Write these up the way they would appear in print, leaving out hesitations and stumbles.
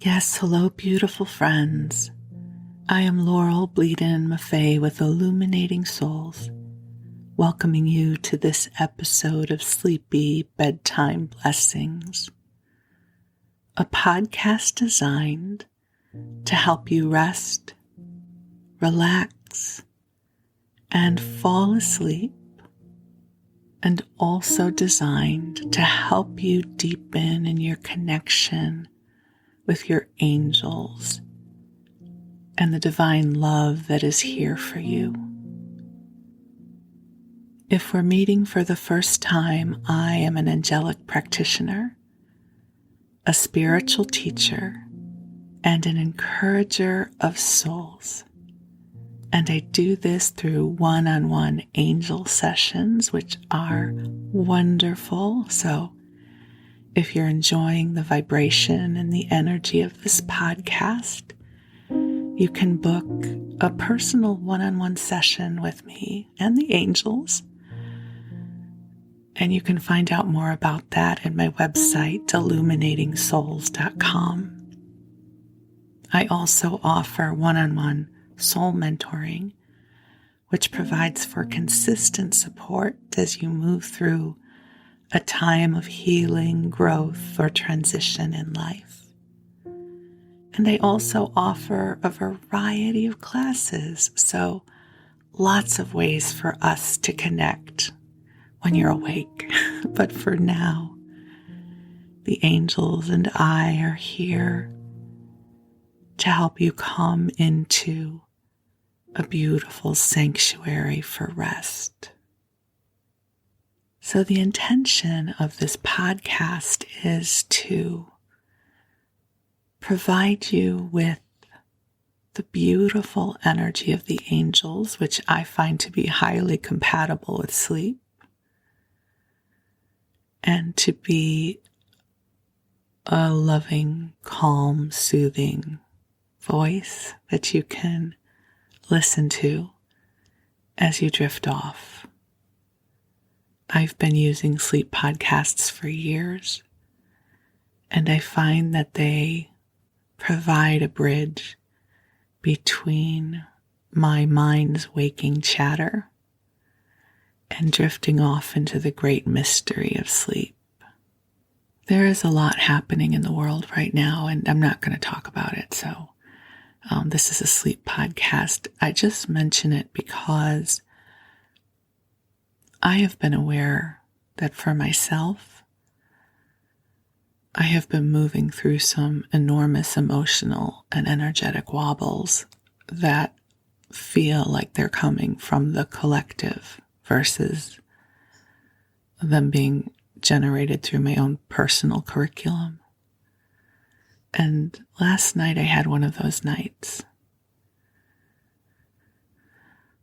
Yes, hello, beautiful friends. I am Laurel, Bleadon-Maffei with Illuminating Souls, welcoming you to this episode of Sleepy Bedtime Blessings, a podcast designed to help you rest, relax, and fall asleep, and also designed to help you deepen in your connection with your angels and the divine love that is here for you. If we're meeting for the first time, I am an angelic practitioner, a spiritual teacher, and an encourager of souls. And I do this through one-on-one angel sessions, which are wonderful. So if you're enjoying the vibration and the energy of this podcast, you can book a personal one-on-one session with me and the angels. And you can find out more about that at my website, illuminatingSouls.com. I also offer one-on-one soul mentoring, which provides for consistent support as you move through a time of healing, growth, or transition in life. And I also offer a variety of classes, so lots of ways for us to connect when you're awake. But for now, the angels and I are here to help you come into a beautiful sanctuary for rest. So the intention of this podcast is to provide you with the beautiful energy of the angels, which I find to be highly compatible with sleep, and to be a loving, calm, soothing voice that you can listen to as you drift off. I've been using sleep podcasts for years, and I find that they provide a bridge between my mind's waking chatter and drifting off into the great mystery of sleep. There is a lot happening in the world right now, and I'm not going to talk about it, so this is a sleep podcast. I just mention it because I have been aware that for myself, I have been moving through some enormous emotional and energetic wobbles that feel like they're coming from the collective versus them being generated through my own personal curriculum. And last night I had one of those nights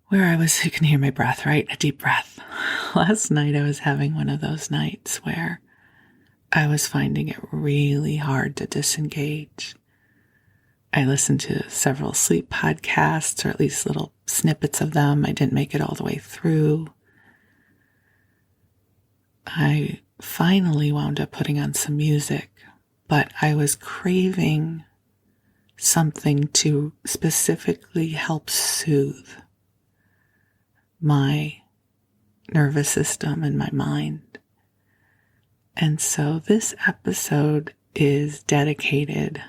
where I was, you can hear my breath, right? A deep breath. Last night I was having one of those nights where I was finding it really hard to disengage. I listened to several sleep podcasts, or at least little snippets of them. I didn't make it all the way through. I finally wound up putting on some music, but I was craving something to specifically help soothe my nervous system and my mind. And so this episode is dedicated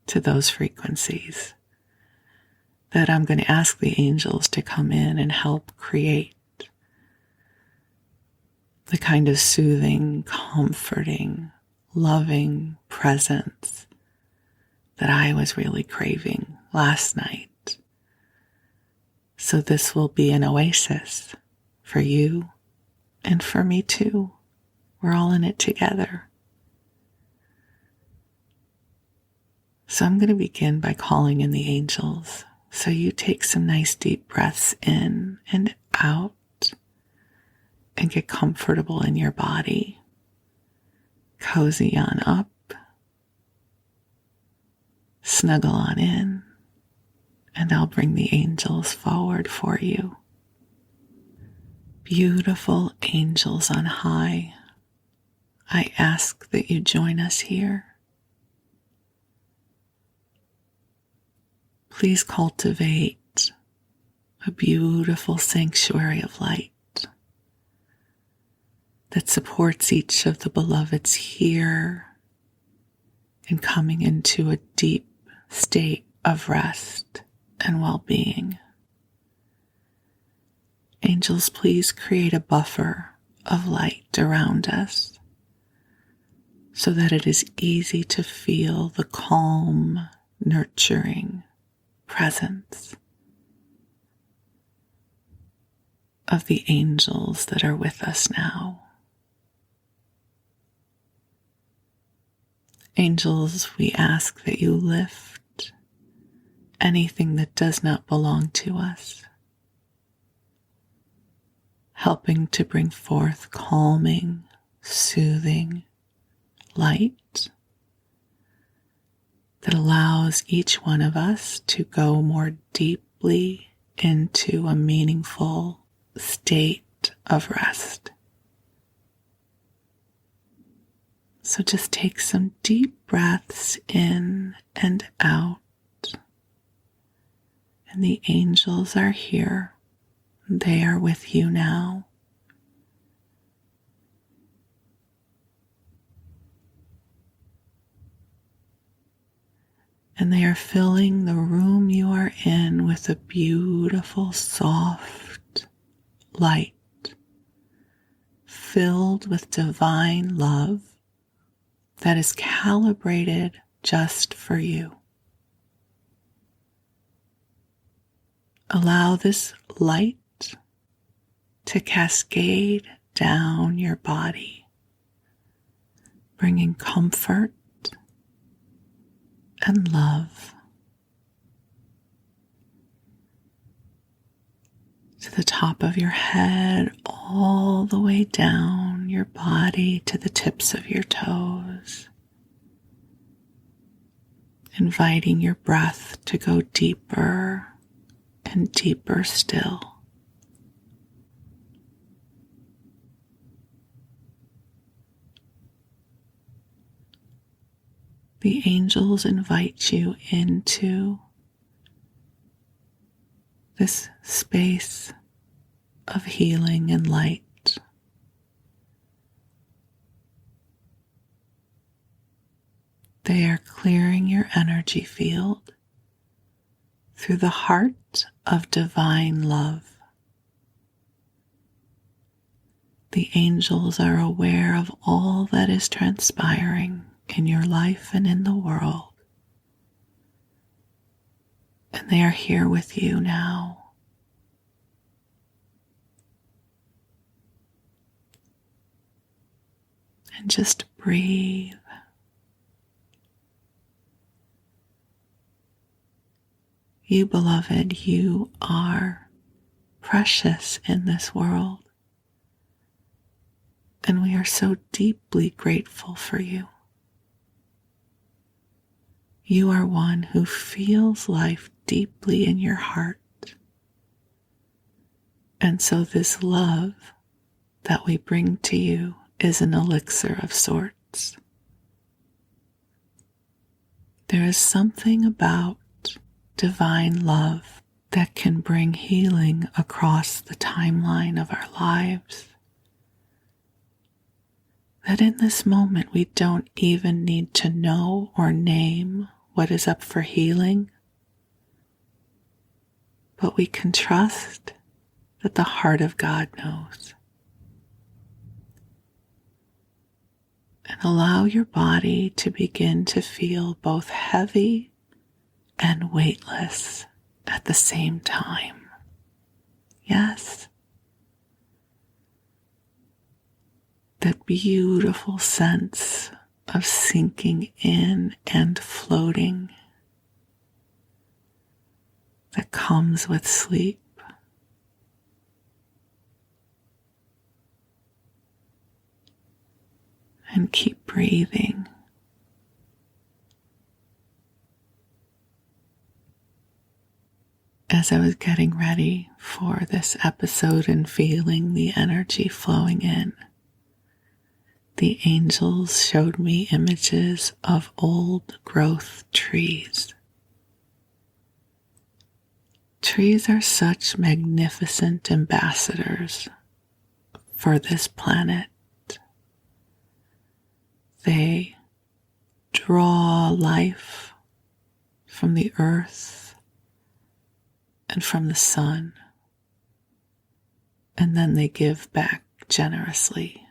to those frequencies that I'm going to ask the angels to come in and help create the kind of soothing, comforting, loving presence that I was really craving last night. So this will be an oasis for you and for me too. We're all in it together. So I'm going to begin by calling in the angels. So you take some nice deep breaths in and out and get comfortable in your body. Cozy on up. Snuggle on in. And I'll bring the angels forward for you. Beautiful angels on high, I ask that you join us here. Please cultivate a beautiful sanctuary of light that supports each of the beloveds here in coming into a deep state of rest and well-being. Angels, please create a buffer of light around us so that it is easy to feel the calm, nurturing presence of the angels that are with us now. Angels, we ask that you lift anything that does not belong to us, helping to bring forth calming, soothing light that allows each one of us to go more deeply into a meaningful state of rest. So just take some deep breaths in and out. And the angels are here. They are with you now. And they are filling the room you are in with a beautiful, soft light, filled with divine love that is calibrated just for you. Allow this light to cascade down your body, bringing comfort and love to the top of your head, all the way down your body to the tips of your toes, inviting your breath to go deeper and deeper still. The angels invite you into this space of healing and light. They are clearing your energy field through the heart of divine love. The angels are aware of all that is transpiring in your life and in the world. And they are here with you now. And just breathe. You, beloved, you are precious in this world. And we are so deeply grateful for you. You are one who feels life deeply in your heart. And so this love that we bring to you is an elixir of sorts. There is something about divine love that can bring healing across the timeline of our lives. That in this moment we don't even need to know or name what is up for healing, but we can trust that the heart of God knows. And allow your body to begin to feel both heavy and weightless at the same time. Yes. That beautiful sense of sinking in and floating that comes with sleep. And keep breathing. As I was getting ready for this episode and feeling the energy flowing in, the angels showed me images of old growth trees. Trees are such magnificent ambassadors for this planet. They draw life from the earth and from the sun, and then they give back generously.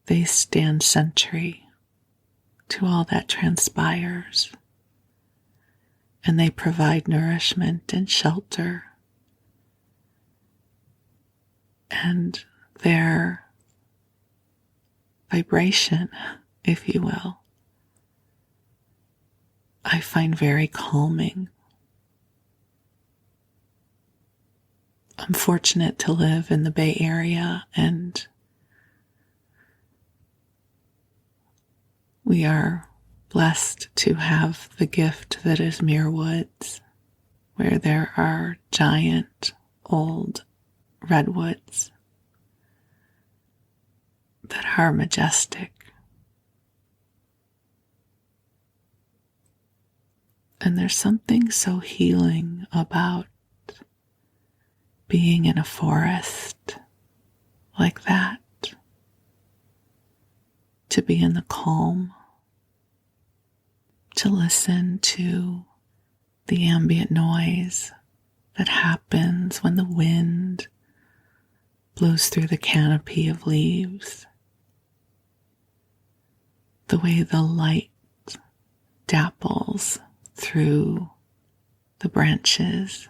They stand sentry to all that transpires, and they provide nourishment and shelter, and their vibration, if you will, I find very calming. I'm fortunate to live in the Bay Area, and we are blessed to have the gift that is Muir Woods, where there are giant old redwoods that are majestic. And there's something so healing about being in a forest like that, to be in the calm, to listen to the ambient noise that happens when the wind blows through the canopy of leaves, the way the light dapples through the branches,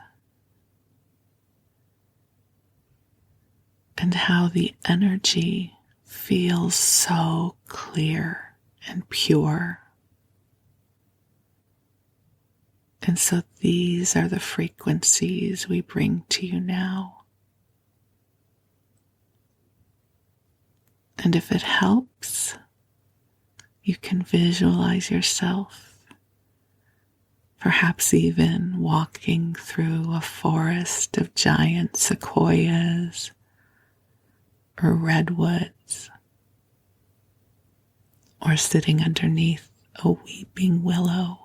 and how the energy feels so clear and pure. And so these are the frequencies we bring to you now. And if it helps, you can visualize yourself perhaps even walking through a forest of giant sequoias or redwoods, or sitting underneath a weeping willow.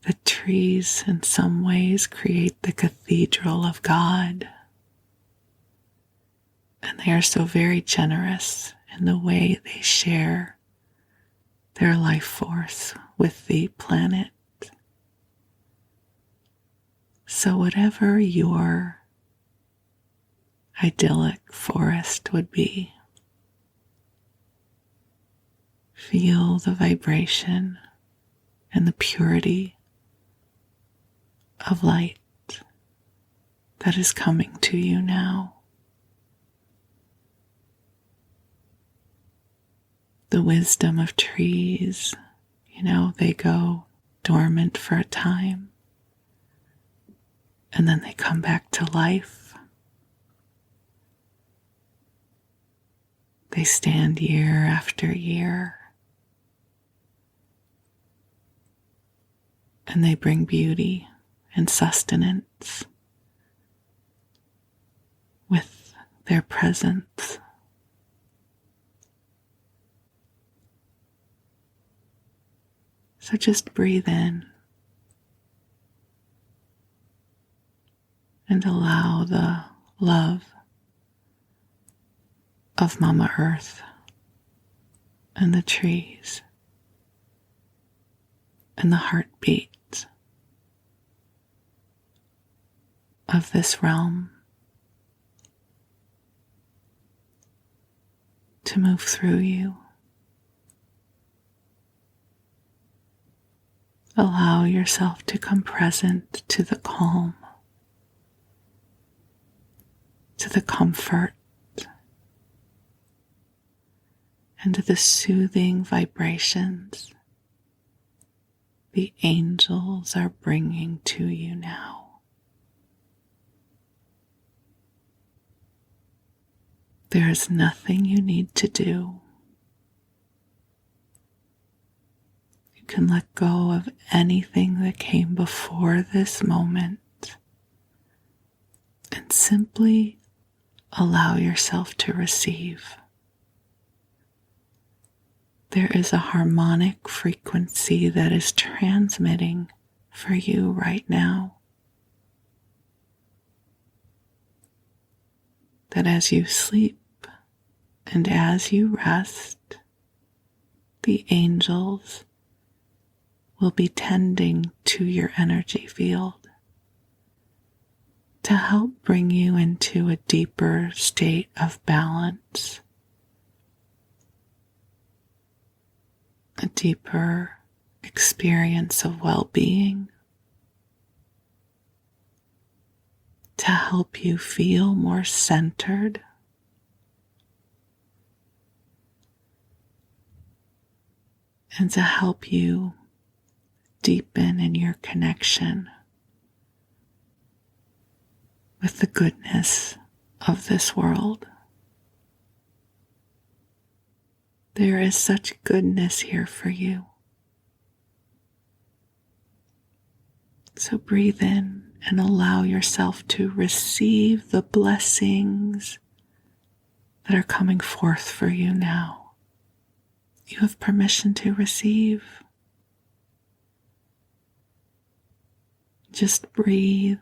The trees in some ways create the cathedral of God, and they are so very generous in the way they share their life force with the planet. So whatever your idyllic forest would be, feel the vibration and the purity of light that is coming to you now. The wisdom of trees, they go dormant for a time, and then they come back to life. They stand year after year, and they bring beauty and sustenance with their presence. So just breathe in and allow the love of Mama Earth and the trees and the heartbeat of this realm to move through you. Allow yourself to come present to the calm, to the comfort, and to the soothing vibrations the angels are bringing to you now. There is nothing you need to do. You can let go of anything that came before this moment and simply allow yourself to receive. there is a harmonic frequency that is transmitting for you right now. That as you sleep and as you rest, the angels will be tending to your energy field to help bring you into a deeper state of balance, a deeper experience of well-being, to help you feel more centered, and to help you deepen in your connection with the goodness of this world. There is such goodness here for you. So breathe in and allow yourself to receive the blessings that are coming forth for you now. You have permission to receive. Just breathe.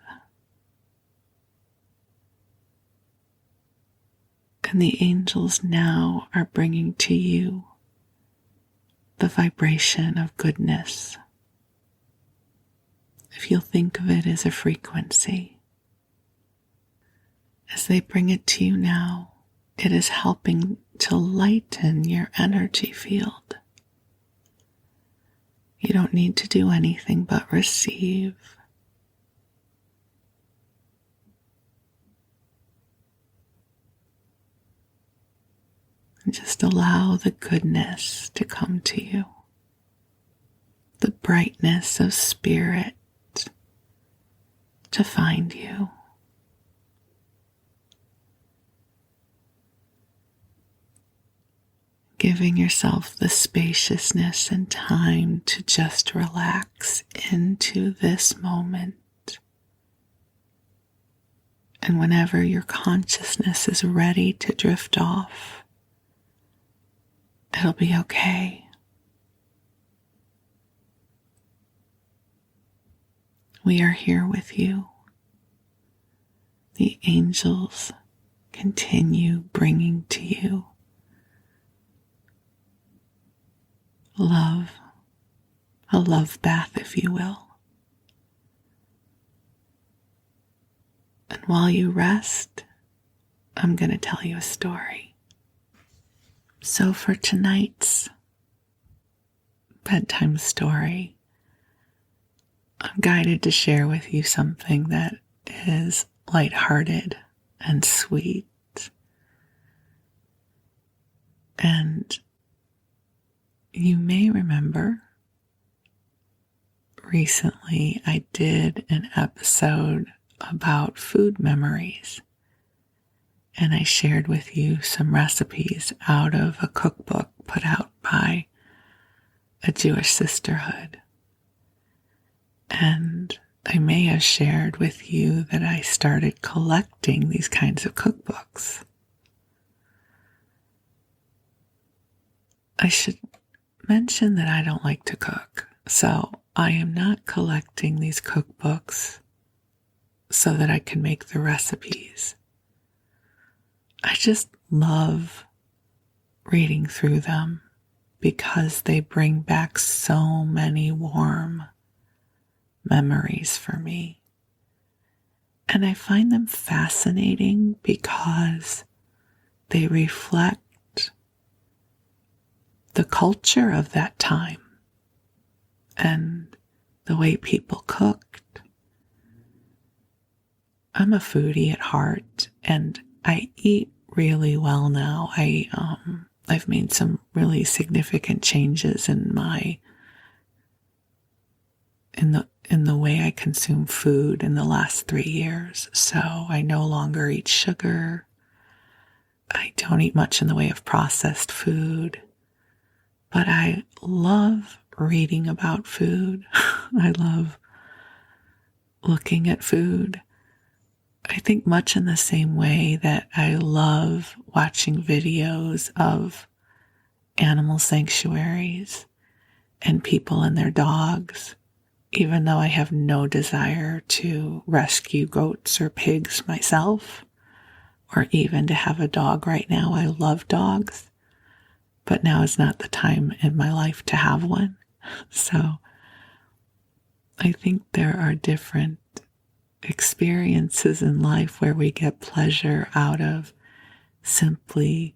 And the angels now are bringing to you the vibration of goodness. If you'll think of it as a frequency, as they bring it to you now, it is helping to lighten your energy field. You don't need to do anything but receive. And just allow the goodness to come to you, the brightness of spirit to find you. Giving yourself the spaciousness and time to just relax into this moment. And whenever your consciousness is ready to drift off, it'll be okay. We are here with you. The angels continue bringing to you love, a love bath, if you will. And while you rest, I'm going to tell you a story. So for tonight's bedtime story, I'm guided to share with you something that is lighthearted and sweet. And you may remember recently I did an episode about food memories. And I shared with you some recipes out of a cookbook put out by a Jewish sisterhood. And I may have shared with you that I started collecting these kinds of cookbooks. I should mention that I don't like to cook, so I am not collecting these cookbooks so that I can make the recipes. I just love reading through them because they bring back so many warm memories for me. And I find them fascinating because they reflect the culture of that time and the way people cooked. I'm a foodie at heart, and I eat really well now. I've made some really significant changes in the way I consume food in the last 3 years. So I no longer eat sugar. I don't eat much in the way of processed food. But I love reading about food. I love looking at food. I think much in the same way that I love watching videos of animal sanctuaries and people and their dogs, even though I have no desire to rescue goats or pigs myself, or even to have a dog right now. I love dogs, but now is not the time in my life to have one. So I think there are different experiences in life where we get pleasure out of simply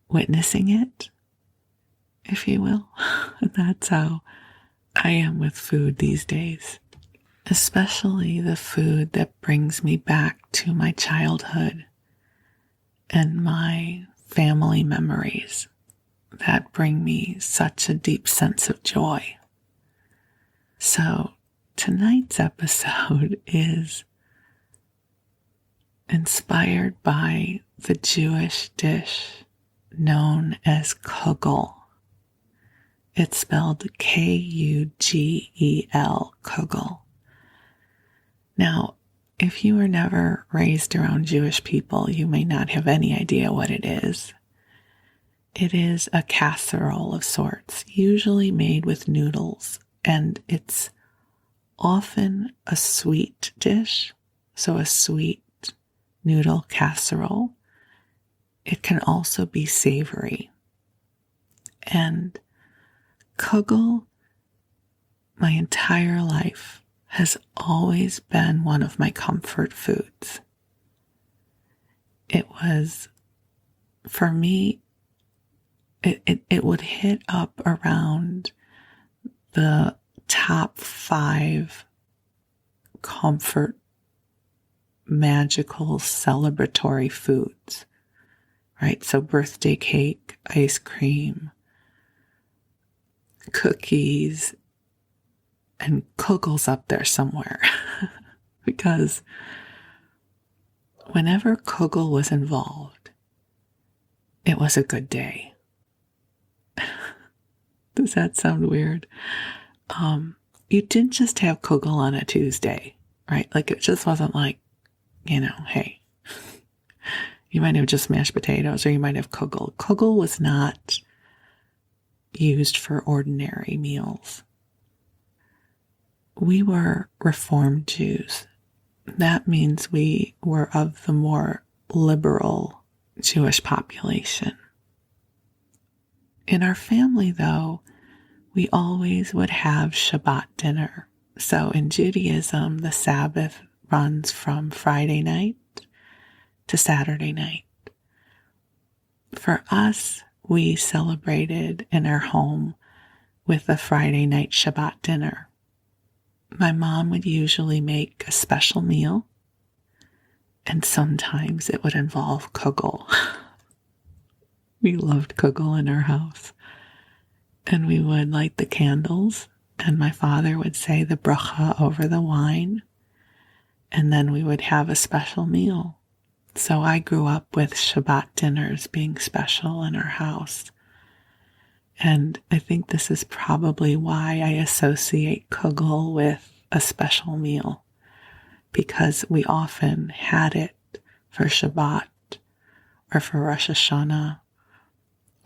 witnessing it, if you will. That's how I am with food these days, especially the food that brings me back to my childhood and my family memories that bring me such a deep sense of joy. So tonight's episode is inspired by the Jewish dish known as Kugel. It's spelled Kugel, Kugel. Now, if you were never raised around Jewish people, you may not have any idea what it is. It is a casserole of sorts, usually made with noodles, and it's often a sweet dish, so a sweet noodle casserole. It can also be savory. And Kugel, my entire life, has always been one of my comfort foods. It was, for me, it would hit up around the top 5 comfort, magical, celebratory foods, right? So birthday cake, ice cream, cookies, and Kugel's up there somewhere. Because whenever Kugel was involved, it was a good day. Does that sound weird? You didn't just have Kugel on a Tuesday, right? Like, it just wasn't like, hey, you might have just mashed potatoes or you might have Kugel. Kugel was not used for ordinary meals. We were Reformed Jews. That means we were of the more liberal Jewish population. In our family, though, we always would have Shabbat dinner. So in Judaism, the Sabbath runs from Friday night to Saturday night. For us, we celebrated in our home with a Friday night Shabbat dinner. My mom would usually make a special meal, and sometimes it would involve Kugel. We loved Kugel in our house. And we would light the candles, and my father would say the bracha over the wine, and then we would have a special meal. So I grew up with Shabbat dinners being special in our house. And I think this is probably why I associate Kugel with a special meal, because we often had it for Shabbat or for Rosh Hashanah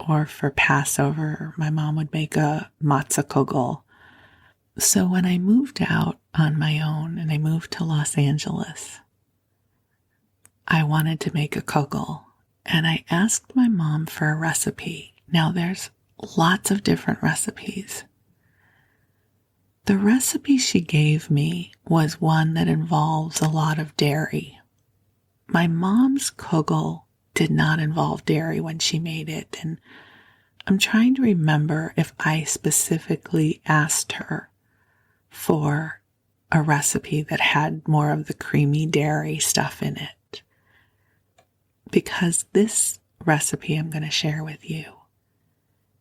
or for Passover. My mom would make a matzah Kugel. So when I moved out on my own and I moved to Los Angeles, I wanted to make a Kugel, and I asked my mom for a recipe. Now there's lots of different recipes. The recipe she gave me was one that involves a lot of dairy. My mom's Kugel did not involve dairy when she made it, and I'm trying to remember if I specifically asked her for a recipe that had more of the creamy dairy stuff in it. Because this recipe I'm going to share with you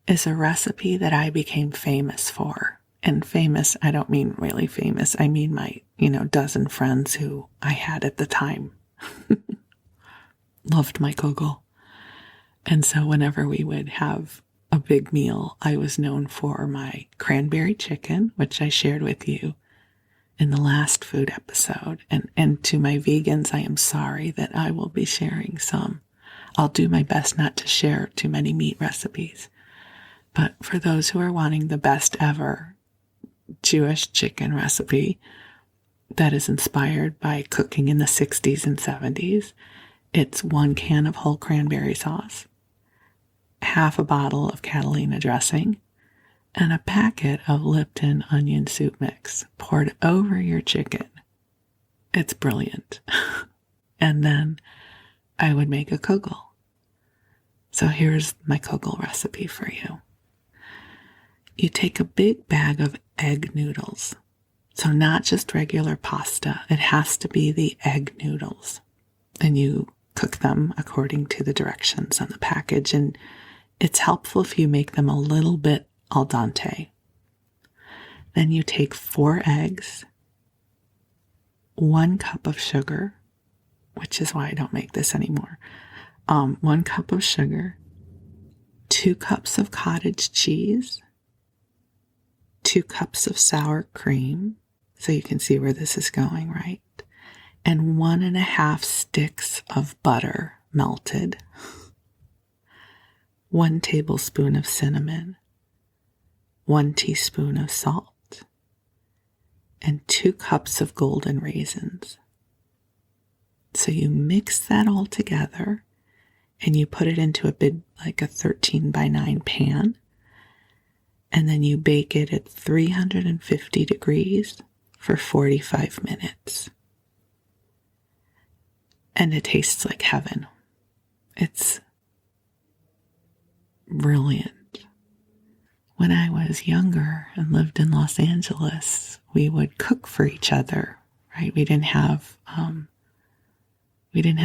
is a recipe that I became famous for. And famous, I don't mean really famous. I mean my, dozen friends who I had at the time loved my Kugel. And so whenever we would have a big meal, I was known for my cranberry chicken, which I shared with you in the last food episode. And to my vegans, I am sorry that I will be sharing some I'll do my best not to share too many meat recipes. But for those who are wanting the best ever Jewish chicken recipe that is inspired by cooking in the 60s and 70s, it's 1 can of whole cranberry sauce, half a bottle of Catalina dressing, and a packet of Lipton onion soup mix poured over your chicken. It's brilliant. And then I would make a kugel. So here's my kugel recipe for you. You take a big bag of egg noodles. So not just regular pasta. It has to be the egg noodles. And you cook them according to the directions on the package. And it's helpful if you make them a little bit al dente. Then you take 4 eggs, 1 cup of sugar, which is why I don't make this anymore. 1 cup of sugar, 2 cups of cottage cheese, 2 cups of sour cream, so you can see where this is going, right? And 1.5 sticks of butter melted, 1 tablespoon of cinnamon, 1 teaspoon of salt, and 2 cups of golden raisins. So you mix that all together and you put it into a big, like a 13 by 9 pan. And then you bake it at 350 degrees for 45 minutes. And it tastes like heaven. It's brilliant. When I was younger and lived in Los Angeles, we would cook for each other, right? We didn't have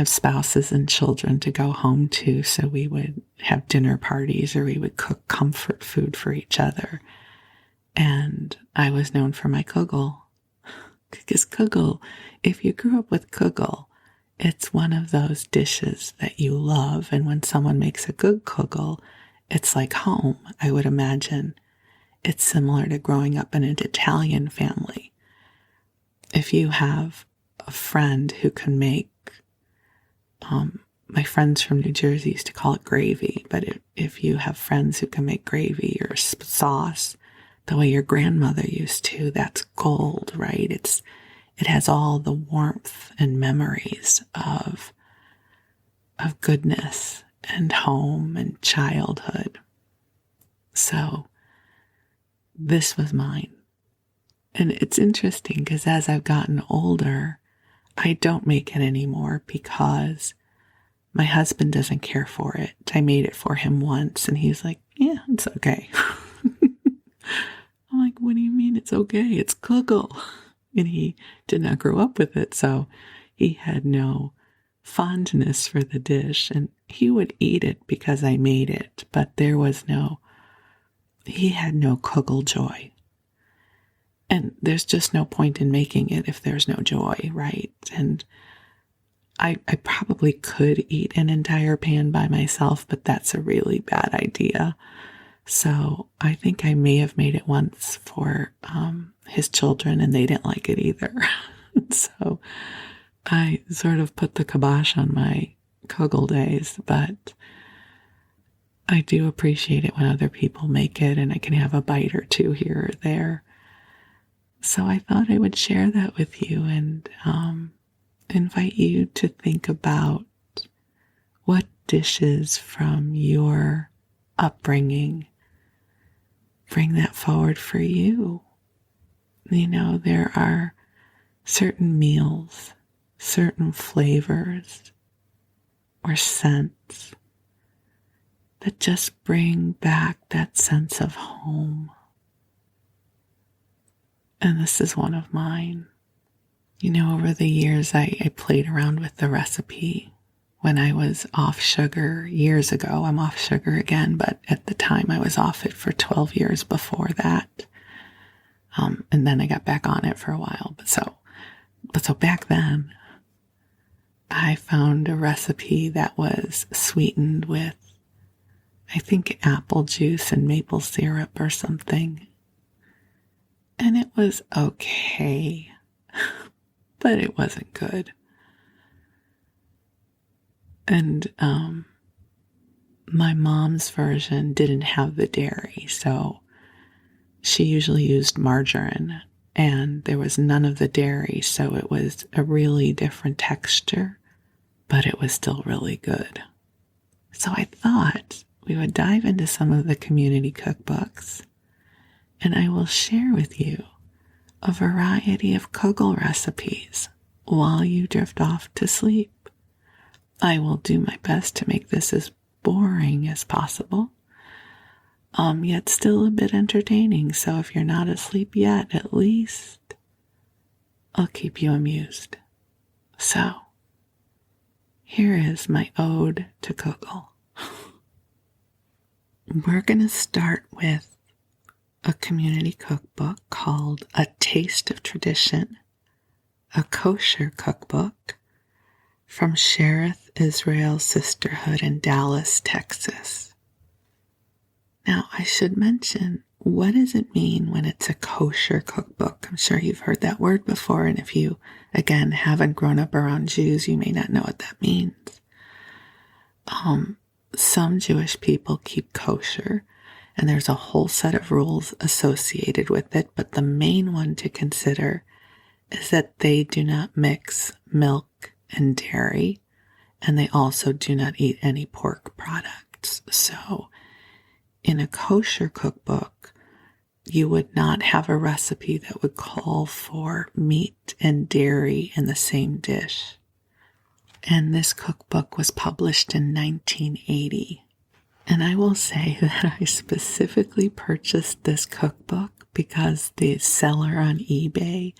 spouses and children to go home to, so we would have dinner parties or we would cook comfort food for each other. And I was known for my kugel. Because kugel, if you grew up with kugel, it's one of those dishes that you love. And when someone makes a good kugel, it's like home, I would imagine. It's similar to growing up in an Italian family. If you have a friend who can make, my friends from New Jersey used to call it gravy, but if you have friends who can make gravy or sauce the way your grandmother used to, that's gold, right? It has all the warmth and memories of goodness and home and childhood. So this was mine. And it's interesting because as I've gotten older, I don't make it anymore because my husband doesn't care for it. I made it for him once and he's like, yeah, it's okay. I'm like, what do you mean it's okay? It's kugel. And he did not grow up with it, so he had no fondness for the dish. And he would eat it because I made it, but he had no kugel joy. And there's just no point in making it if there's no joy, right? And I probably could eat an entire pan by myself, but that's a really bad idea. So I think I may have made it once for his children and they didn't like it either. So I sort of put the kibosh on my kugel days, but I do appreciate it when other people make it and I can have a bite or two here or there. So I thought I would share that with you and invite you to think about what dishes from your upbringing bring that forward for you. You know, there are certain meals, certain flavors or scents that just bring back that sense of home. And this is one of mine. You know, over the years, I played around with the recipe. When I was off sugar years ago, I'm off sugar again, but at the time I was off it for 12 years before that. And then I got back on it for a while. But so back then, I found a recipe that was sweetened with, I think, apple juice and maple syrup or something. And it was okay, but it wasn't good. And My mom's version didn't have the dairy, so she usually used margarine, and there was none of the dairy, so it was a really different texture, but it was still really good. So I thought we would dive into some of the community cookbooks, and I will share with you a variety of Kugel recipes while you drift off to sleep. I will do my best to make this as boring as possible, yet still a bit entertaining. So if you're not asleep yet, at least I'll keep you amused. So here is my ode to Kugel. We're going to start with a community cookbook called A Taste of Tradition, a kosher cookbook from Shereth Israel Sisterhood in Dallas, Texas. Now, I should mention, what does it mean when it's a kosher cookbook? I'm sure you've heard that word before, and if you, again, haven't grown up around Jews, you may not know what that means. Some Jewish people keep kosher, and there's a whole set of rules associated with it, but the main one to consider is that they do not mix milk and dairy, and they also do not eat any pork products. So in a kosher cookbook, you would not have a recipe that would call for meat and dairy in the same dish. And this cookbook was published in 1980. And I will say that I specifically purchased this cookbook because the seller on eBay,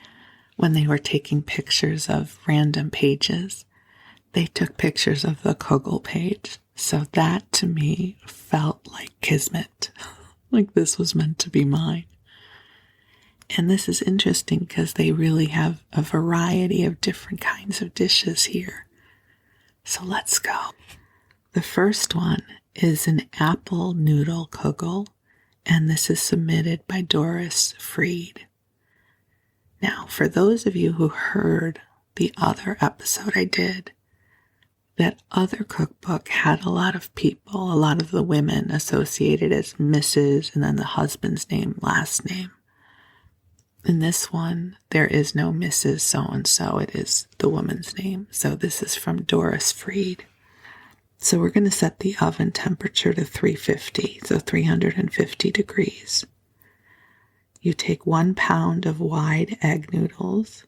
when they were taking pictures of random pages, they took pictures of the Kugel page. So that to me felt like kismet, like this was meant to be mine. And this is interesting because they really have a variety of different kinds of dishes here. So let's go. The first one is an apple noodle Kugel, and this is submitted by Doris Freed. Now, for those of you who heard the other episode I did, that other cookbook had a lot of people, a lot of the women associated as Mrs. and then the husband's name, last name. In this one, there is no Mrs. So-and-so, it is the woman's name. So this is from Doris Freed. So we're going to set the oven temperature to 350, so 350 degrees. You take 1 pound of wide egg noodles,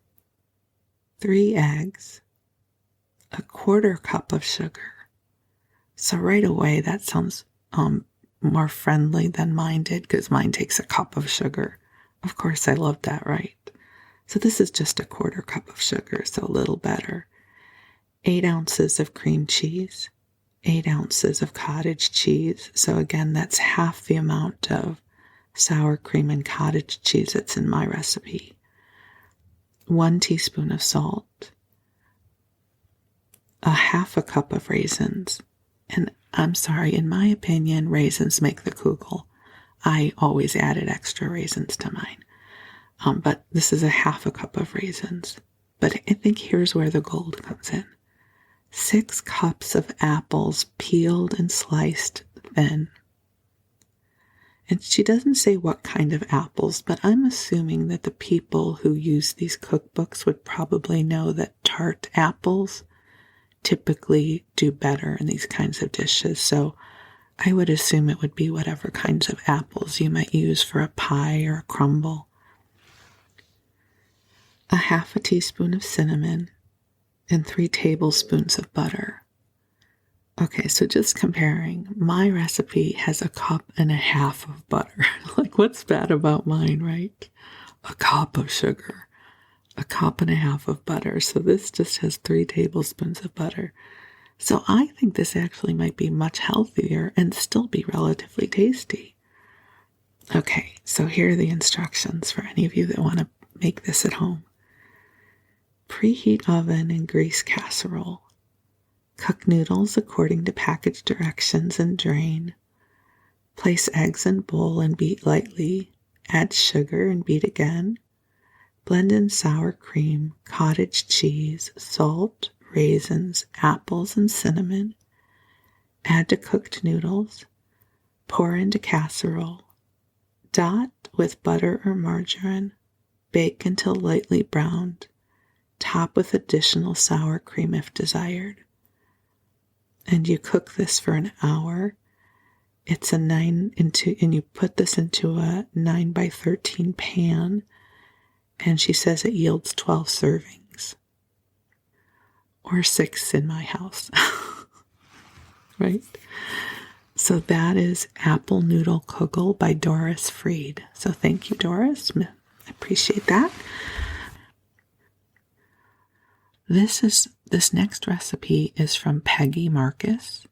3 eggs, a 1/4 cup of sugar. So right away, that sounds more friendly than mine did, because mine takes a cup of sugar. Of course, I love that, right? So this is just a 1/4 cup of sugar, so a little better. 8 ounces of cream cheese, 8 ounces of cottage cheese. So again, that's half the amount of sour cream and cottage cheese that's in my recipe. 1 teaspoon of salt, a 1/2 cup of raisins. And I'm sorry, in my opinion, raisins make the Kugel. I always added extra raisins to mine. But this is a 1/2 cup of raisins. But I think here's where the gold comes in. 6 cups of apples peeled and sliced thin. And she doesn't say what kind of apples, but I'm assuming that the people who use these cookbooks would probably know that tart apples typically do better in these kinds of dishes. So I would assume it would be whatever kinds of apples you might use for a pie or a crumble. A 1/2 teaspoon of cinnamon and 3 tablespoons of butter. Okay, so just comparing, my recipe has a 1.5 cups of butter. Like, what's bad about mine, right? A cup of sugar, a 1.5 cups of butter. So this just has 3 tablespoons of butter. So I think this actually might be much healthier and still be relatively tasty. Okay, so here are the instructions for any of you that want to make this at home. Preheat oven and grease casserole. Cook noodles according to package directions and drain. Place eggs in bowl and beat lightly. Add sugar and beat again. Blend in sour cream, cottage cheese, salt, raisins, apples, and cinnamon. Add to cooked noodles. Pour into casserole. Dot with butter or margarine. Bake until lightly browned. Top with additional sour cream if desired. And you cook this for an hour. It's and you put this into a 9x13 pan. And she says it yields 12 servings. Or 6 in my house. Right? So that is Apple Noodle Kugel by Doris Freed. So thank you, Doris. I appreciate that. This next recipe is from Peggy Marcus,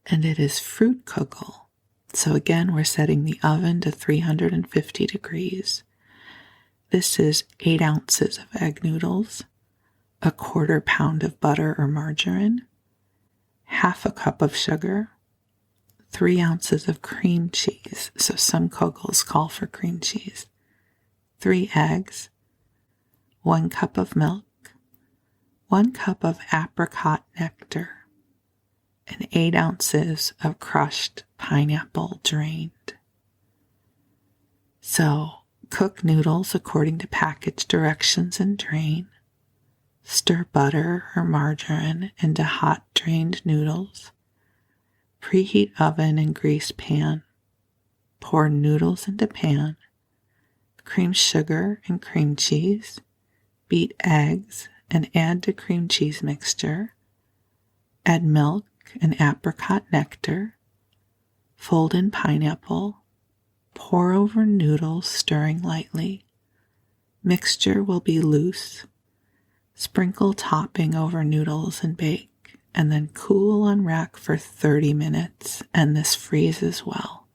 and it is fruit kugel. So again, we're setting the oven to 350 degrees. This is 8 ounces of egg noodles, a 1/4 pound of butter or margarine, 1/2 cup of sugar, 3 ounces of cream cheese. So some kugels call for cream cheese. 3 eggs, 1 cup of milk, 1 cup of apricot nectar, and 8 ounces of crushed pineapple drained. So cook noodles according to package directions and drain. Stir butter or margarine into hot drained noodles. Preheat oven and grease pan. Pour noodles into pan. Cream sugar and cream cheese. Beat eggs and add to cream cheese mixture. Add milk and apricot nectar. Fold in pineapple. Pour over noodles, stirring lightly. Mixture will be loose. Sprinkle topping over noodles and bake, and then cool on rack for 30 minutes, and this freezes well.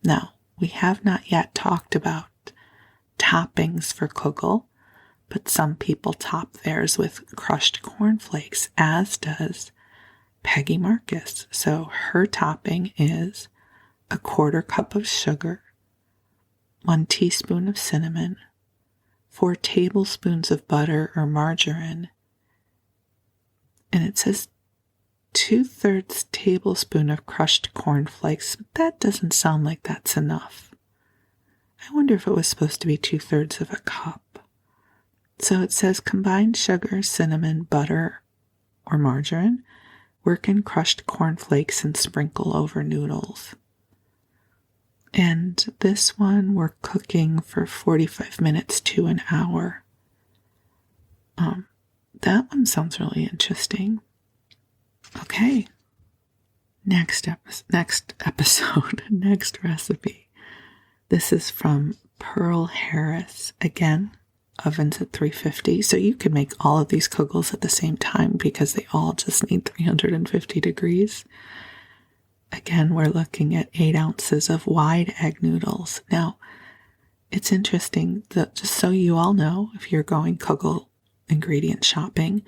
Now, we have not yet talked about toppings for kugel, but some people top theirs with crushed cornflakes, as does Peggy Marcus. So her topping is a 1/4 cup of sugar, 1 teaspoon of cinnamon, 4 tablespoons of butter or margarine, and it says 2/3 tablespoon of crushed cornflakes. That doesn't sound like that's enough. I wonder if it was supposed to be 2/3 of a cup. So it says combine sugar, cinnamon, butter, or margarine, work in crushed cornflakes and sprinkle over noodles. And this one we're cooking for 45 minutes to an hour. That one sounds really interesting. Okay. Next episode, next recipe. This is from Pearl Harris. Again, ovens at 350. So you can make all of these kugels at the same time because they all just need 350 degrees. Again, we're looking at 8 ounces of wide egg noodles. Now, it's interesting that just so you all know, if you're going kugel ingredient shopping,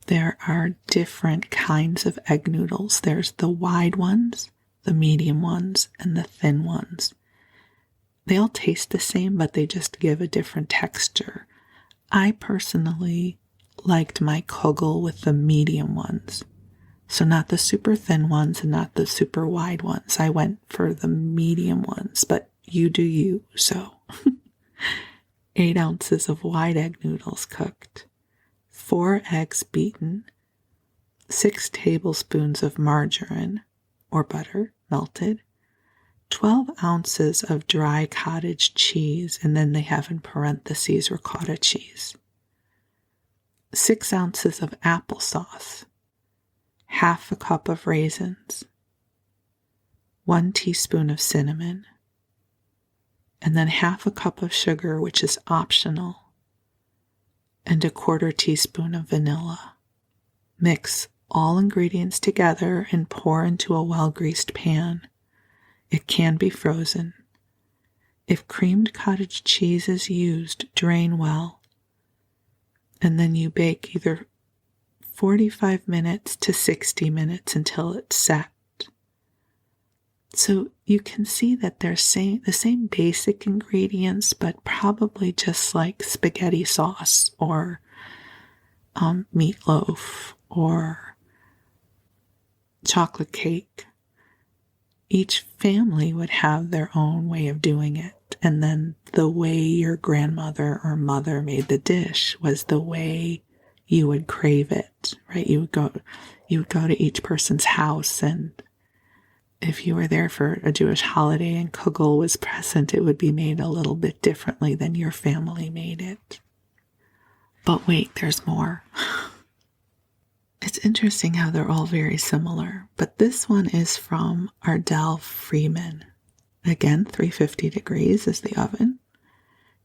there are different kinds of egg noodles. There's the wide ones, the medium ones, and the thin ones. They all taste the same, but they just give a different texture. I personally liked my kugel with the medium ones. So not the super thin ones and not the super wide ones. I went for the medium ones, but you do you. So 8 ounces of wide egg noodles cooked, 4 eggs beaten, 6 tablespoons of margarine or butter melted, 12 ounces of dry cottage cheese, and then they have in parentheses ricotta cheese, 6 ounces of applesauce, 1/2 cup of raisins, 1 teaspoon of cinnamon, and then 1/2 cup of sugar, which is optional, and 1/4 teaspoon of vanilla. Mix all ingredients together and pour into a well-greased pan. It can be frozen. If creamed cottage cheese is used, drain well, and then you bake either 45 minutes to 60 minutes until it's set. So you can see that they're the same basic ingredients, but probably just like spaghetti sauce or meatloaf or chocolate cake. each family would have their own way of doing it. And then the way your grandmother or mother made the dish was the way you would crave it, right? You would go to each person's house, and if you were there for a Jewish holiday and Kugel was present, it would be made a little bit differently than your family made it. But wait, there's more. It's interesting how they're all very similar, but this one is from Ardell Freeman. Again, 350 degrees is the oven.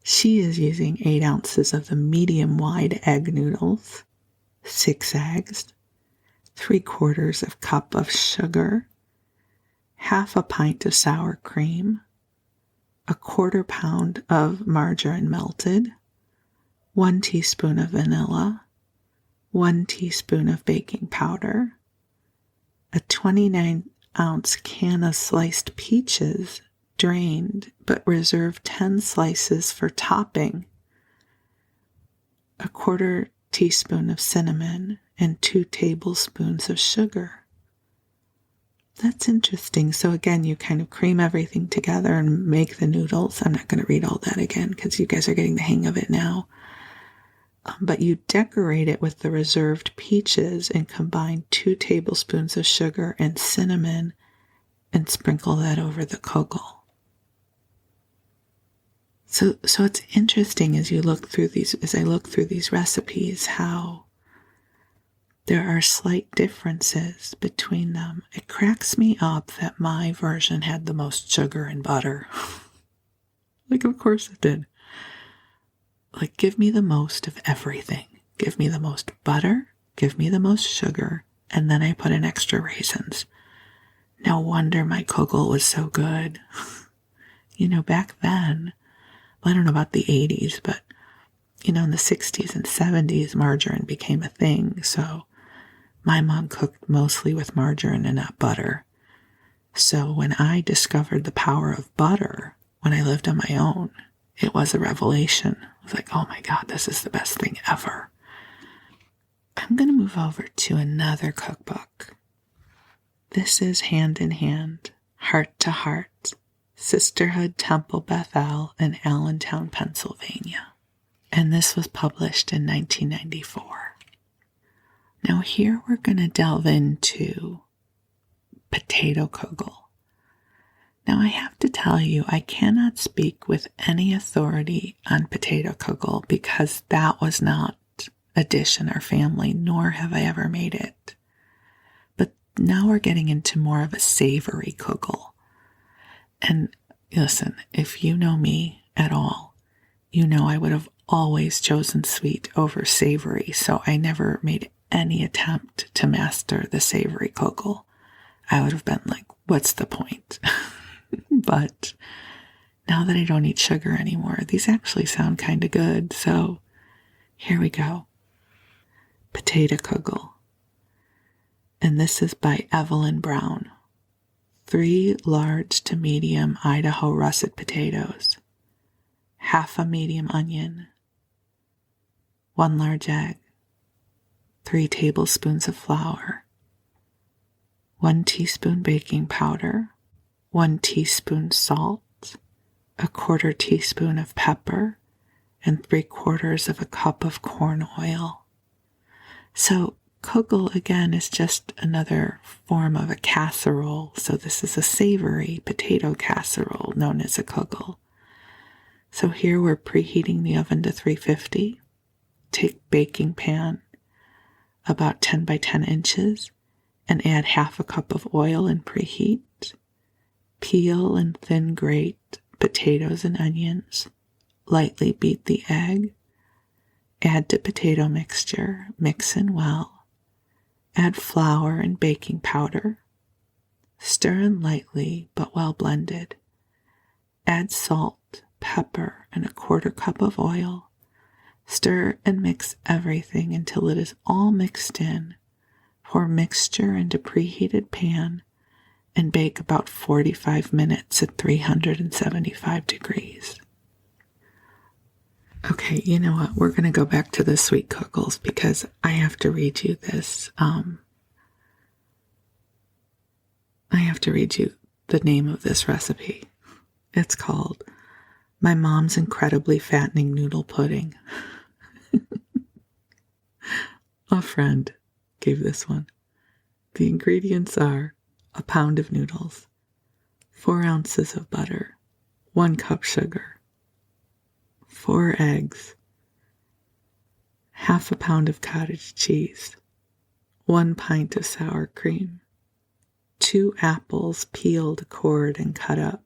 She is using 8 ounces of the medium-wide egg noodles, 6 eggs, 3/4 cup of sugar, half a pint of sour cream, 1/4 pound of margarine melted, 1 teaspoon of vanilla, 1 teaspoon of baking powder, a 29-ounce can of sliced peaches, drained, but reserve 10 slices for topping, 1/4 teaspoon of cinnamon, and 2 tablespoons of sugar. That's interesting. So again, you kind of cream everything together and make the noodles. I'm not going to read all that again because you guys are getting the hang of it now. But you decorate it with the reserved peaches and combine 2 tablespoons of sugar and cinnamon and sprinkle that over the kugel. So it's interesting as I look through these recipes, how there are slight differences between them. It cracks me up that my version had the most sugar and butter. Like, of course it did. Like, give me the most of everything. Give me the most butter, give me the most sugar, and then I put in extra raisins. No wonder my kugel was so good. Back then, I don't know about the 80s, but, in the 60s and 70s, margarine became a thing. So my mom cooked mostly with margarine and not butter. So when I discovered the power of butter when I lived on my own, it was a revelation. I was like, oh my God, this is the best thing ever. I'm going to move over to another cookbook. This is Hand in Hand, Heart to Heart, Sisterhood Temple Bethel in Allentown, Pennsylvania. And this was published in 1994. Now here we're going to delve into potato kugel. Now I have to tell you, I cannot speak with any authority on potato kugel because that was not a dish in our family, nor have I ever made it. But now we're getting into more of a savory kugel. And listen, if you know me at all, you know I would have always chosen sweet over savory, so I never made any attempt to master the savory kugel. I would have been like, what's the point? But now that I don't eat sugar anymore, these actually sound kind of good, so here we go. Potato kugel. And this is by Evelyn Brown. 3 large to medium Idaho russet potatoes, half a medium onion, 1 large egg, 3 tablespoons of flour, 1 teaspoon baking powder, 1 teaspoon salt, 1/4 teaspoon of pepper, and 3/4 cup of corn oil. So kugel, again, is just another form of a casserole. So this is a savory potato casserole known as a kugel. So here we're preheating the oven to 350. Take baking pan about 10 by 10 inches and add half a cup of oil and preheat. Peel and thin grate potatoes and onions. Lightly beat the egg. Add to potato mixture. Mix in well. Add flour and baking powder. Stir in lightly but well blended. Add salt, pepper, and 1/4 cup of oil. Stir and mix everything until it is all mixed in. Pour mixture into preheated pan and bake about 45 minutes at 375 degrees. Okay, you know what? We're going to go back to the sweet kugels because I have to read you this. I have to read you the name of this recipe. It's called My Mom's Incredibly Fattening Noodle Pudding. A friend gave this one. The ingredients are a pound of noodles, 4 ounces of butter, 1 cup sugar, 4 eggs, half a pound of cottage cheese, 1 pint of sour cream, 2 apples peeled, cored, and cut up,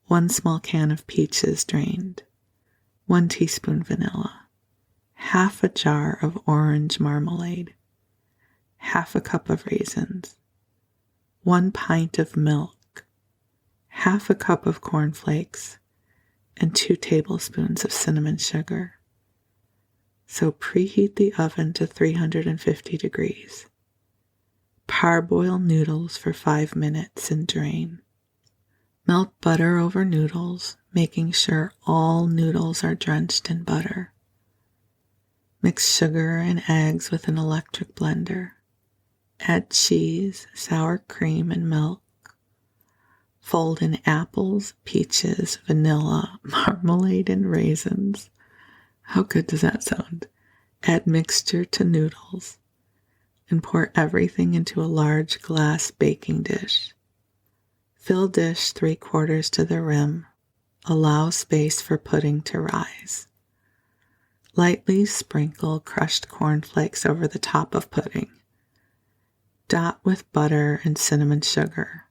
1 small can of peaches drained, 1 teaspoon vanilla, half a jar of orange marmalade, half a cup of raisins, 1 pint of milk, half a cup of cornflakes, and 2 tablespoons of cinnamon sugar. So preheat the oven to 350 degrees. Parboil noodles for 5 minutes and drain. Melt butter over noodles, making sure all noodles are drenched in butter. Mix sugar and eggs with an electric blender. Add cheese, sour cream, and milk. Fold in apples, peaches, vanilla, marmalade, and raisins. How good does that sound? Add mixture to noodles and pour everything into a large glass baking dish. Fill dish 3/4 to the rim. Allow space for pudding to rise. Lightly sprinkle crushed cornflakes over the top of pudding. Dot with butter and cinnamon sugar.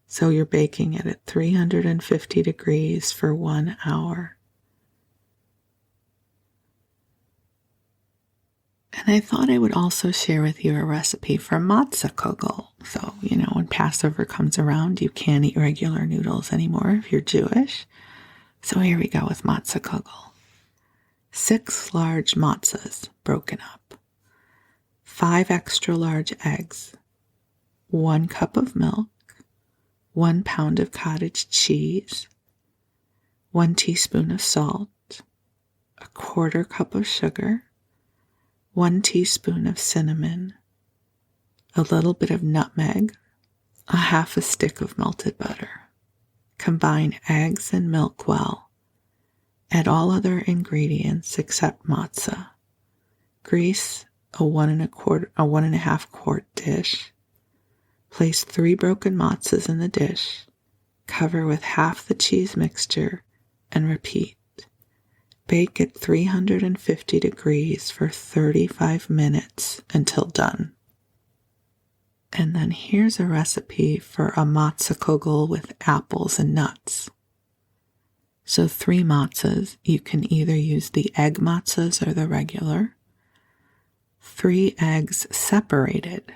So you're baking it at 350 degrees for 1 hour. And I thought I would also share with you a recipe for matzah kugel. So, when Passover comes around, you can't eat regular noodles anymore if you're Jewish. So here we go with matzah kugel. 6 large matzahs broken up. 5 extra large eggs. 1 cup of milk. 1 pound of cottage cheese. 1 teaspoon of salt. 1/4 cup of sugar. 1 teaspoon of cinnamon, a little bit of nutmeg, a half a stick of melted butter. Combine eggs and milk well. Add all other ingredients except matzah. Grease a 1.5 quart dish. Place 3 broken matzahs in the dish. Cover with half the cheese mixture and repeat. Bake at 350 degrees for 35 minutes until done. And then here's a recipe for a matzah kugel with apples and nuts. So 3 matzahs. You can either use the egg matzahs or the regular. 3 eggs separated.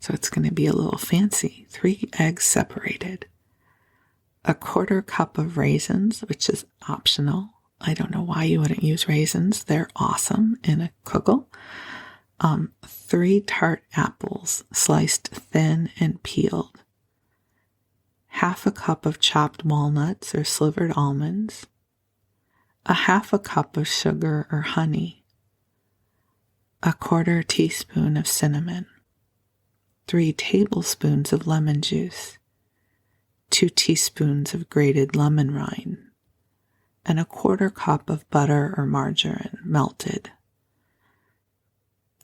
So it's going to be a little fancy. 3 eggs separated. 1/4 cup of raisins, which is optional. I don't know why you wouldn't use raisins. They're awesome in a kugel. 3 tart apples, sliced thin and peeled. Half a cup of chopped walnuts or slivered almonds. A half a cup of sugar or honey. 1/4 teaspoon of cinnamon. 3 tablespoons of lemon juice. 2 teaspoons of grated lemon rind. And 1/4 cup of butter or margarine melted.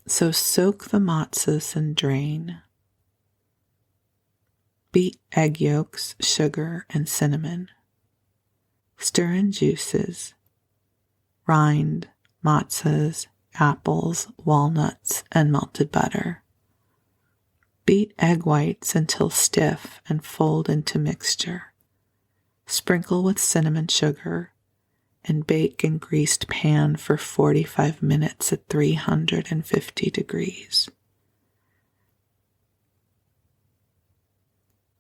So soak the matzahs and drain. Beat egg yolks, sugar, and cinnamon. Stir in juices, rind, matzahs, apples, walnuts, and melted butter. Beat egg whites until stiff and fold into mixture. Sprinkle with cinnamon sugar and bake in greased pan for 45 minutes at 350 degrees.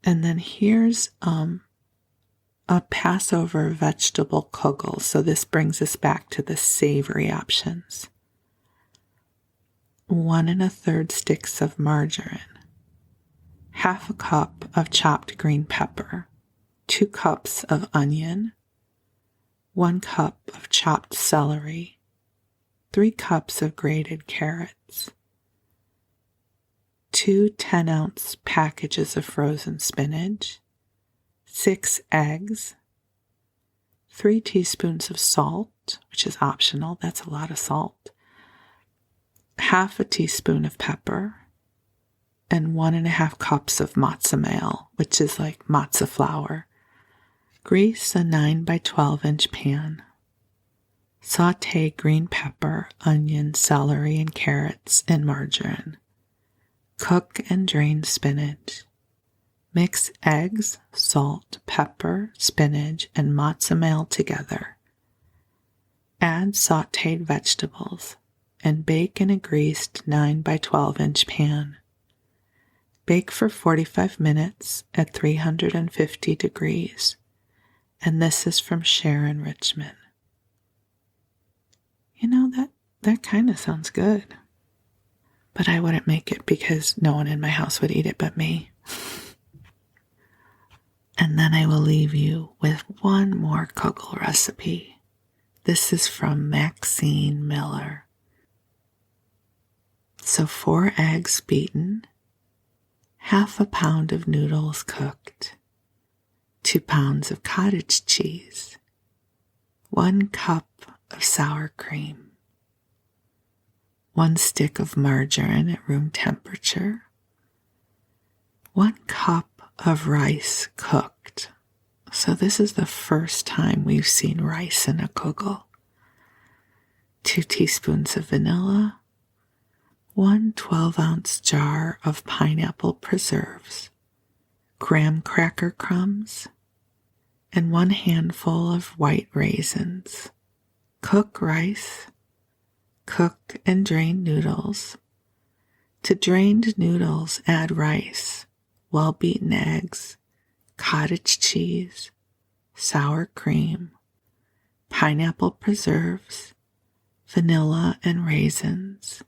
And then here's a Passover vegetable kugel. So this brings us back to the savory options. 1 1/3 sticks of margarine. Half a cup of chopped green pepper. 2 cups of onion. 1 cup of chopped celery, 3 cups of grated carrots, 2 10-ounce packages of frozen spinach, 6 eggs, 3 teaspoons of salt, which is optional, that's a lot of salt, half a teaspoon of pepper, and 1.5 cups of matzo meal, which is like matzo flour. Grease a 9 by 12 inch pan. Sauté green pepper, onion, celery, and carrots in margarine. Cook and drain spinach. Mix eggs, salt, pepper, spinach, and matzo meal together. Add sautéed vegetables and bake in a greased 9 by 12 inch pan. Bake for 45 minutes at 350 degrees. And this is from Sharon Richmond. You know, that kind of sounds good. But I wouldn't make it because no one in my house would eat it but me. And then I will leave you with one more Kugel recipe. This is from Maxine Miller. So 4 eggs beaten, half a pound of noodles cooked, 2 pounds of cottage cheese, 1 cup of sour cream, 1 stick of margarine at room temperature, 1 cup of rice cooked. So this is the first time we've seen rice in a kugel. 2 teaspoons of vanilla, 1 12-ounce jar of pineapple preserves, graham cracker crumbs, and 1 handful of white raisins. Cook rice. Cook and drain noodles. To drained noodles, add rice, well-beaten eggs, cottage cheese, sour cream, pineapple preserves, vanilla, and raisins.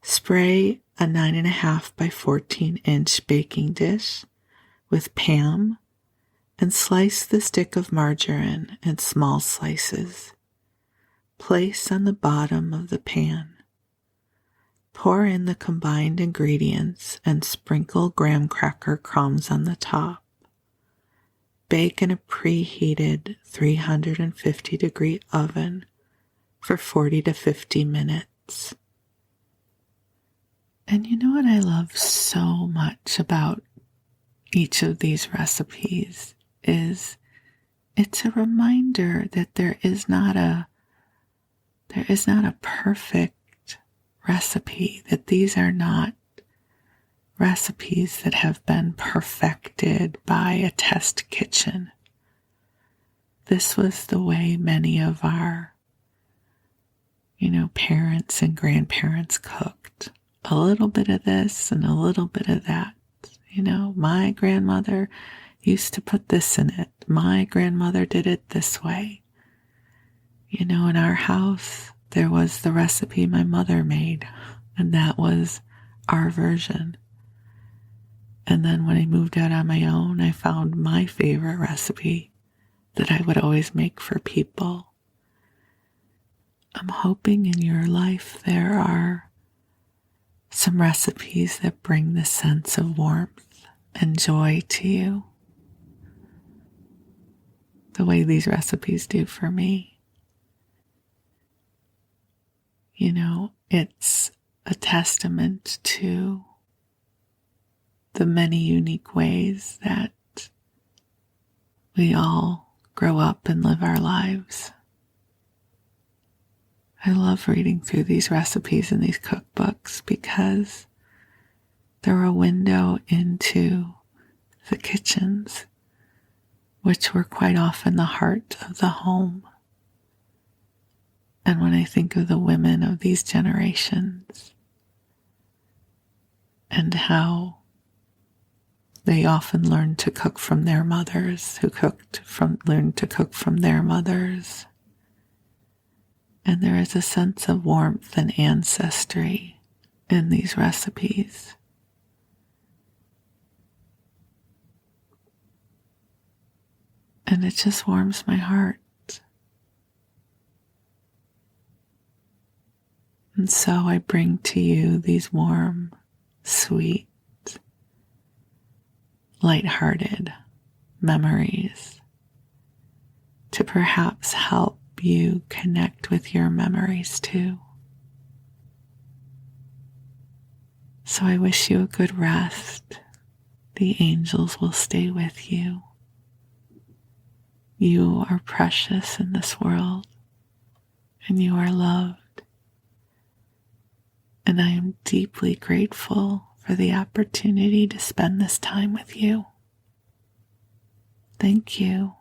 Spray a 9.5 by 14 inch baking dish with Pam and slice the stick of margarine in small slices. Place on the bottom of the pan. Pour in the combined ingredients and sprinkle graham cracker crumbs on the top. Bake in a preheated 350 degree oven for 40 to 50 minutes. And you know what I love so much about each of these recipes is it's a reminder that there is not a perfect recipe, that these are not recipes that have been perfected by a test kitchen. This was the way many of our, parents and grandparents cooked. A little bit of this and a little bit of that. My grandmother used to put this in it. My grandmother did it this way. In our house, there was the recipe my mother made, and that was our version. And then when I moved out on my own, I found my favorite recipe that I would always make for people. I'm hoping in your life there are some recipes that bring this sense of warmth and joy to you, the way these recipes do for me. It's a testament to the many unique ways that we all grow up and live our lives. I love reading through these recipes and these cookbooks because they're a window into the kitchens, which were quite often the heart of the home. And when I think of the women of these generations and how they often learned to cook from their mothers, learned to cook from their mothers. And there is a sense of warmth and ancestry in these recipes. And it just warms my heart. And so I bring to you these warm sweet, lighthearted memories to perhaps help you connect with your memories too. So I wish you a good rest. The angels will stay with you. You are precious in this world, and you are loved. And I am deeply grateful for the opportunity to spend this time with you. Thank you.